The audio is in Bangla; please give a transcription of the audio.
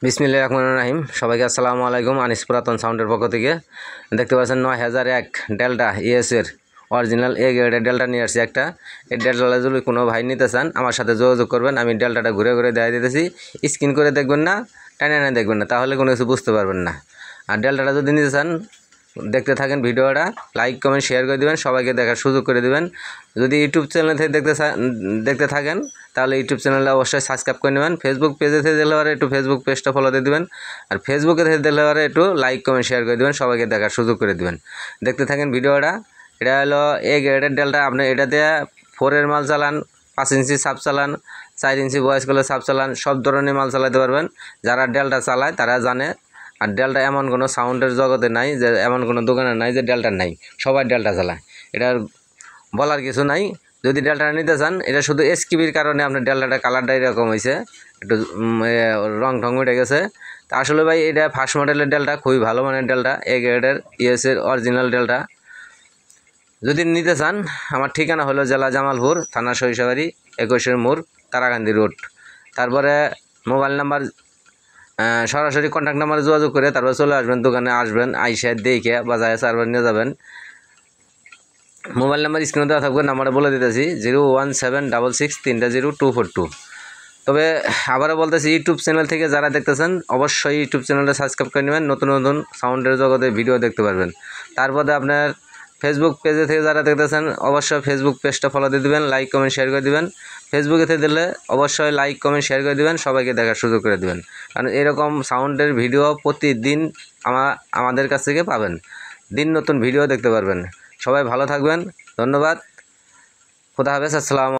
বিসমিল্লাহির রহমানির রহিম। সবাইকে আসসালামু আলাইকুম। আনিস পুরাতন সাউন্ডের পক্ষ থেকে দেখতে পাচ্ছেন 9001 ডেল্টা ইএসের অরিজিনাল এ গ্রেডের ডেল্টা নিয়ে আসছি একটা। এই ডেল্টাটা যদি কোনো ভাই নিতে চান আমার সাথে যোগাযোগ করবেন। আমি ডেল্টাটা ঘুরে ঘুরে দেখাই দিতেছি, স্ক্রিন করে দেখবেন না, টানে টানে দেখবেন না, তাহলে কোনো কিছু বুঝতে পারবেন না। আর ডেল্টাটা যদি নিতে চান দেখতে থাকেন, ভিডিওটা লাইক কমেন্ট শেয়ার করে দেবেন, সবাইকে দেখার সুযোগ করে দেবেন। যদি ইউটিউব চ্যানেল থেকে দেখতে থাকেন তাহলে ইউটিউব চ্যানেলে অবশ্যই সাবস্ক্রাইব করে নেবেন। ফেসবুক পেজে থেকে দেখলে পরে একটু ফেসবুক পেজটা ফলো দিয়ে দেবেন, আর ফেসবুকে থেকে দেখলে পরে একটু লাইক কমেন্ট শেয়ার করে দেবেন, সবাইকে দেখার সুযোগ করে দেবেন। দেখতে থাকেন ভিডিওটা। এটা হলো এ গ্রেডের ডেল্টা। আপনি এটাতে 4-এর মাল চালান, 5 ইঞ্চি সাব চালান, 4 ইঞ্চি বয়স করলে সাব চালান, সব ধরনের মাল চালাতে পারবেন। যারা ডেল্টা চালায় তারা জানে। আর ডেল্টা এমন কোনো সাউন্ডের জগতে নাই যে, এমন কোনো দোকানে নাই যে ডেল্টা নাই, সবাই ডেল্টা চালায়, এটার বলার কিছু নাই। যদি ডেল্টাটা নিতে চান, এটা শুধু এসকিবির কারণে আপনার ডেল্টাটা কালারটা এরকম হয়েছে, একটু রং ঢং উঠে গেছে। তা আসলে ভাই এটা ফার্স্ট মডেলের ডেল্টা, খুবই ভালো মানের ডেল্টা, এ গ্রেডের ইএসের অরিজিনাল ডেল্টা। যদি নিতে চান আমার ঠিকানা হলো জেলা জামালপুর, থানা সরিষাবাড়ি, 21 মোড়, তারাকান্দি রোড। তারপরে মোবাইল নাম্বার, সরাসরি কন্ট্যাক্ট নাম্বারে যোগাযোগ করে তারপর চলে আসবেন, দোকানে আসবেন, আইসা দেখে বাজারে সার্ভার নিয়ে যাবেন। মোবাইল নাম্বার স্ক্রিনে দেওয়া থাকবে, নাম্বারটা বলে দিতেছি 01766 তবে আবারও বলতেছি, ইউটিউব চ্যানেল থেকে যারা দেখতেছেন অবশ্যই ইউটিউব চ্যানেলটা সাবস্ক্রাইব করে নেবেন, নতুন নতুন সাউন্ডের জগতে ভিডিও দেখতে পারবেন। তারপরে আপনার ফেসবুক পেজে থেকে যারা দেখতেছেন অবশ্যই ফেসবুক পেজটা ফলো দিয়ে দেবেন, লাইক কমেন্ট শেয়ার করে দেবেন। ফেসবুকে থেকে দিলে অবশ্যই লাইক কমেন্ট শেয়ার করে দেবেন, সবাইকে দেখার সুযোগ করে দেবেন। কারণ এরকম সাউন্ডের ভিডিও প্রতিদিন আমাদের কাছ থেকে পাবেন, দিন নতুন ভিডিও দেখতে পারবেন। সবাই ভালো থাকবেন, ধন্যবাদ, খোদা হাফেজ, আসসালামু।